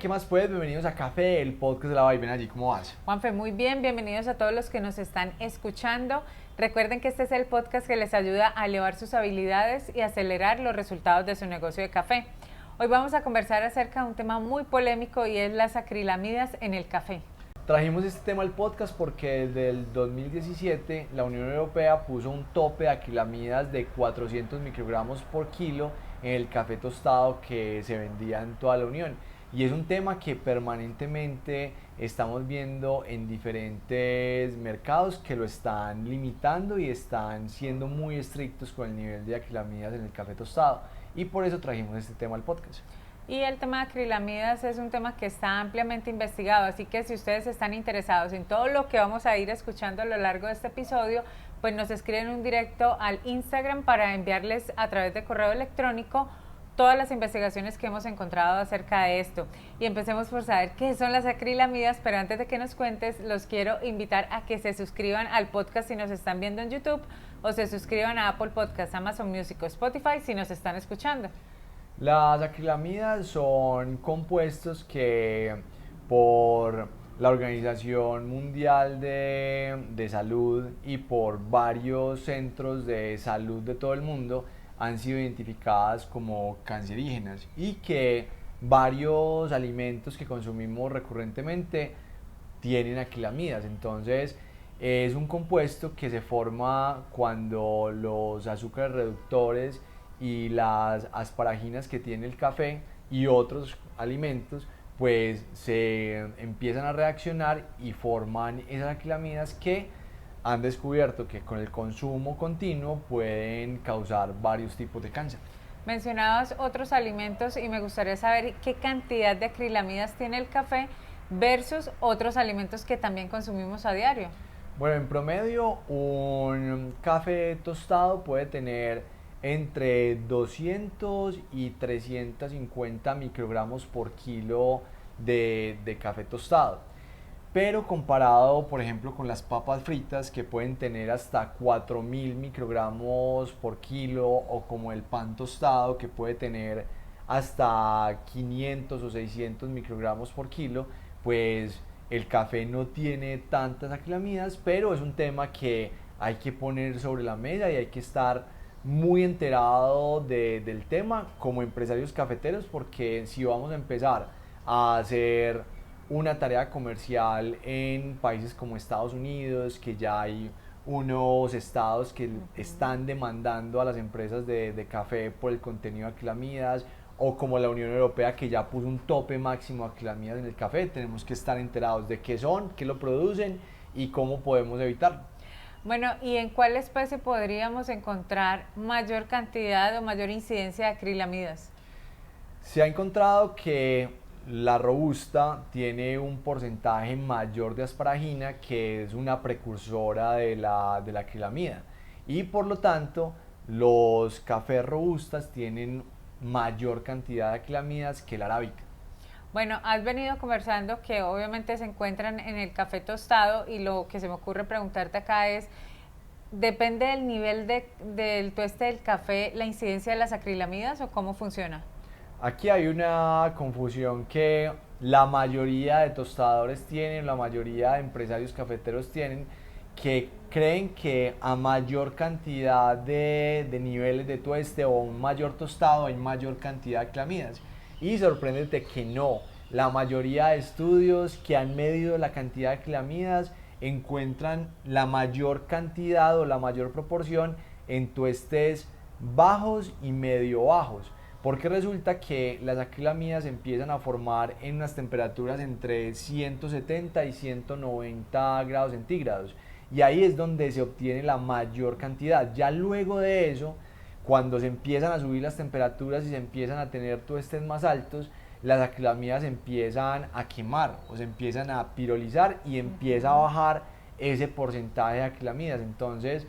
¿qué más pues? Bienvenidos a Café, el podcast de la Vaivén allí, ¿cómo vas? Juanfe, muy bien, bienvenidos a todos los que nos están escuchando. Recuerden que este es el podcast que les ayuda a elevar sus habilidades y acelerar los resultados de su negocio de café. Hoy vamos a conversar acerca de un tema muy polémico y es las acrilamidas en el café. Trajimos este tema al podcast porque desde el 2017 la Unión Europea puso un tope de acrilamidas de 400 microgramos por kilo en el café tostado que se vendía en toda la Unión. Y es un tema que permanentemente estamos viendo en diferentes mercados que lo están limitando y están siendo muy estrictos con el nivel de acrilamidas en el café tostado. Y por eso trajimos este tema al podcast. Y el tema de acrilamidas es un tema que está ampliamente investigado, así que si ustedes están interesados en todo lo que vamos a ir escuchando a lo largo de este episodio, pues nos escriben un directo al Instagram para enviarles a través de correo electrónico todas las investigaciones que hemos encontrado acerca de esto. Y empecemos por saber qué son las acrilamidas, pero antes de que nos cuentes, los quiero invitar a que se suscriban al podcast si nos están viendo en YouTube o se suscriban a Apple Podcasts, Amazon Music o Spotify si nos están escuchando. Las acrilamidas son compuestos que por la Organización Mundial de Salud y por varios centros de salud de todo el mundo han sido identificadas como cancerígenas y que varios alimentos que consumimos recurrentemente tienen acrilamidas. Entonces es un compuesto que se forma cuando los azúcares reductores y las asparaginas que tiene el café y otros alimentos pues se empiezan a reaccionar y forman esas acrilamidas que han descubierto que con el consumo continuo pueden causar varios tipos de cáncer. Mencionabas otros alimentos y me gustaría saber qué cantidad de acrilamidas tiene el café versus otros alimentos que también consumimos a diario. Bueno, en promedio un café tostado puede tener entre 200 y 350 microgramos por kilo de café tostado. Pero comparado, por ejemplo, con las papas fritas que pueden tener hasta 4000 microgramos por kilo, o como el pan tostado que puede tener hasta 500 o 600 microgramos por kilo, pues el café no tiene tantas acrilamidas, pero es un tema que hay que poner sobre la mesa y hay que estar muy enterado del tema como empresarios cafeteros, porque si vamos a empezar a hacer una tarea comercial en países como Estados Unidos, que ya hay unos estados que están demandando a las empresas de café por el contenido de acrilamidas, o como la Unión Europea que ya puso un tope máximo de acrilamidas en el café, tenemos que estar enterados de qué son, qué lo producen y cómo podemos evitarlo. Bueno, ¿y en cuál especie podríamos encontrar mayor cantidad o mayor incidencia de acrilamidas? Se ha encontrado que la robusta tiene un porcentaje mayor de asparagina, que es una precursora de la acrilamida, y por lo tanto los cafés robustas tienen mayor cantidad de acrilamidas que la arábica. Bueno, has venido conversando que obviamente se encuentran en el café tostado y lo que se me ocurre preguntarte acá es, ¿depende del nivel del tueste del café la incidencia de las acrilamidas o cómo funciona? Aquí hay una confusión que la mayoría de tostadores tienen, la mayoría de empresarios cafeteros tienen, que creen que a mayor cantidad de niveles de tueste o un mayor tostado hay mayor cantidad de acrilamidas. Y sorpréndete que no, la mayoría de estudios que han medido la cantidad de acrilamidas encuentran la mayor cantidad o la mayor proporción en tuestes bajos y medio bajos, porque resulta que las acrilamidas empiezan a formar en unas temperaturas entre 170 y 190 grados centígrados, y ahí es donde se obtiene la mayor cantidad. Ya luego de eso, cuando se empiezan a subir las temperaturas y se empiezan a tener tuestes más altos, las acrilamidas empiezan a quemar o se empiezan a pirolizar y empieza a bajar ese porcentaje de acrilamidas. Entonces,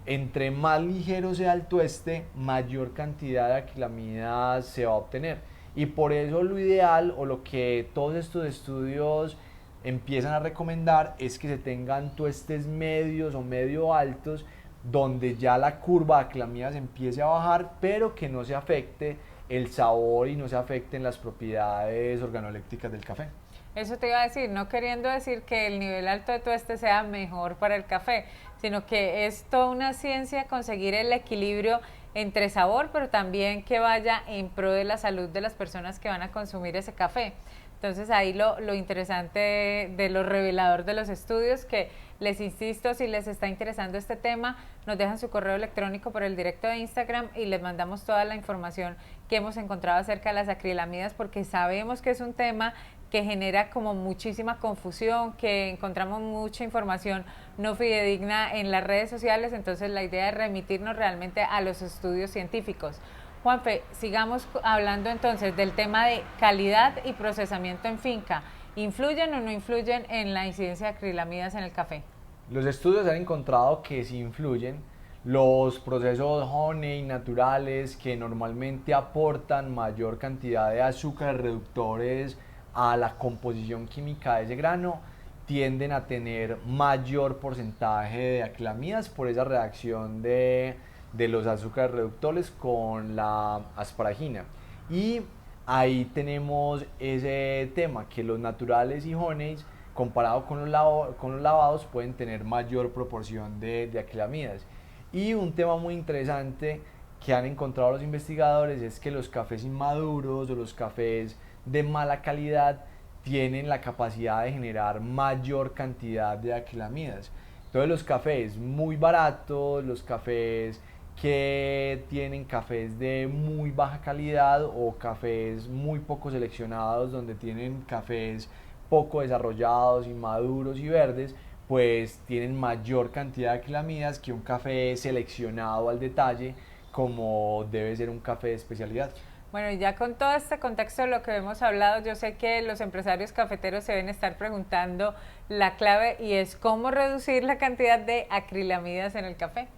entre más ligero sea el tueste, mayor cantidad de acrilamidas se va a obtener. Y por eso lo ideal, o lo que todos estos estudios empiezan a recomendar, es que se tengan tuestes medios o medio altos, donde ya la curva de acrilamidas empiece a bajar, pero que no se afecte el sabor y no se afecten las propiedades organolépticas del café. Eso te iba a decir, no queriendo decir que el nivel alto de tueste sea mejor para el café, sino que es toda una ciencia conseguir el equilibrio entre sabor, pero también que vaya en pro de la salud de las personas que van a consumir ese café. Entonces ahí lo interesante de lo revelador de los estudios, que les insisto, si les está interesando este tema, nos dejan su correo electrónico por el directo de Instagram y les mandamos toda la información que hemos encontrado acerca de las acrilamidas, porque sabemos que es un tema que genera como muchísima confusión, que encontramos mucha información no fidedigna en las redes sociales, entonces la idea es remitirnos realmente a los estudios científicos. Juanfe, sigamos hablando entonces del tema de calidad y procesamiento en finca. ¿Influyen o no influyen en la incidencia de acrilamidas en el café? Los estudios han encontrado que sí influyen. Los procesos honey naturales que normalmente aportan mayor cantidad de azúcares reductores a la composición química de ese grano tienden a tener mayor porcentaje de acrilamidas por esa reacción de los azúcares reductores con la asparagina. Y ahí tenemos ese tema, que los naturales y honeys comparado con los lavados pueden tener mayor proporción de acrilamidas. Y un tema muy interesante que han encontrado los investigadores es que los cafés inmaduros o los cafés de mala calidad tienen la capacidad de generar mayor cantidad de acrilamidas. Entonces los cafés muy baratos, los cafés que tienen cafés de muy baja calidad o cafés muy poco seleccionados donde tienen cafés poco desarrollados, inmaduros y verdes, pues tienen mayor cantidad de acrilamidas que un café seleccionado al detalle como debe ser un café de especialidad. Bueno, y ya con todo este contexto de lo que hemos hablado, yo sé que los empresarios cafeteros se deben estar preguntando la clave, y es cómo reducir la cantidad de acrilamidas en el café.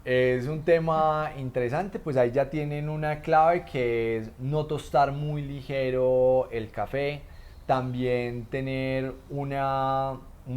Es un tema interesante, pues ahí ya tienen una clave que es no tostar muy ligero el café, también tener un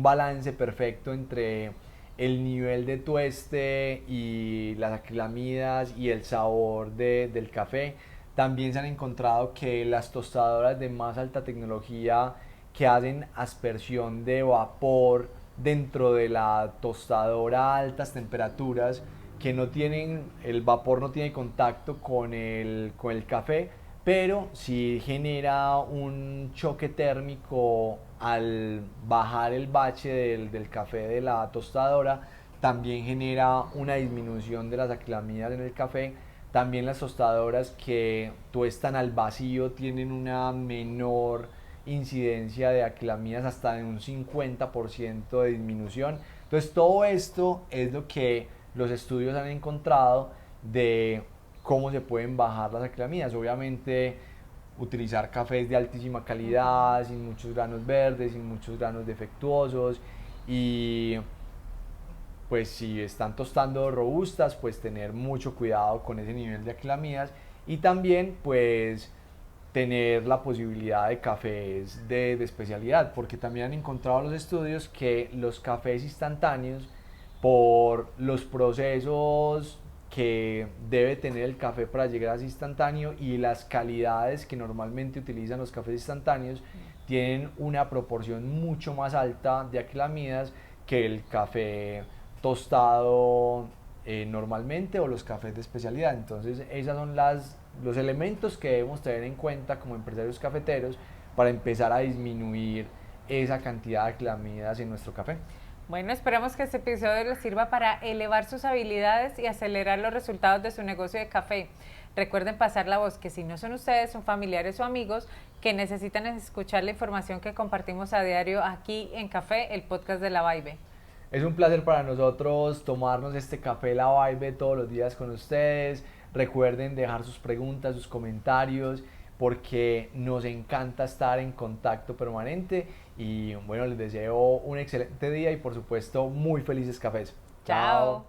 balance perfecto entre el nivel de tueste y las acrilamidas y el sabor del café. También se han encontrado que las tostadoras de más alta tecnología que hacen aspersión de vapor dentro de la tostadora a altas temperaturas, que no tienen, el vapor no tiene contacto con el café, pero sí genera un choque térmico al bajar el bache del café de la tostadora, también genera una disminución de las acrilamidas en el café. También las tostadoras que tuestan al vacío tienen una menor incidencia de acrilamidas, hasta de un 50% de disminución. Entonces todo esto es lo que los estudios han encontrado de cómo se pueden bajar las acrilamidas. Obviamente utilizar cafés de altísima calidad, sin muchos granos verdes, sin muchos granos defectuosos, y pues si están tostando robustas, pues tener mucho cuidado con ese nivel de acrilamidas, y también pues tener la posibilidad de cafés de especialidad, porque también han encontrado los estudios que los cafés instantáneos, por los procesos que debe tener el café para llegar a ese instantáneo y las calidades que normalmente utilizan los cafés instantáneos, tienen una proporción mucho más alta de acrilamidas que el café tostado normalmente, o los cafés de especialidad. Entonces esos son los elementos que debemos tener en cuenta como empresarios cafeteros para empezar a disminuir esa cantidad de acrilamidas en nuestro café. Bueno, esperamos que este episodio les sirva para elevar sus habilidades y acelerar los resultados de su negocio de café. Recuerden pasar la voz, que si no son ustedes, son familiares o amigos que necesitan escuchar la información que compartimos a diario aquí en Café, el podcast de La Vibe. Es un placer para nosotros tomarnos este café La Vibe todos los días con ustedes. Recuerden dejar sus preguntas, sus comentarios, porque nos encanta estar en contacto permanente. Y bueno, les deseo un excelente día y por supuesto muy felices cafés. Chao.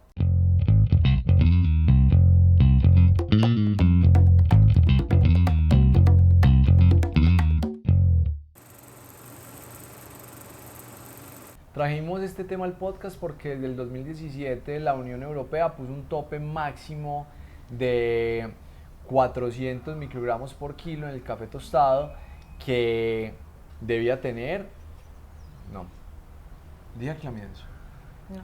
Trajimos este tema al podcast porque desde el 2017 la Unión Europea puso un tope máximo de 400 microgramos por kilo en el café tostado que debía tener, no, dije que la mienzo. No.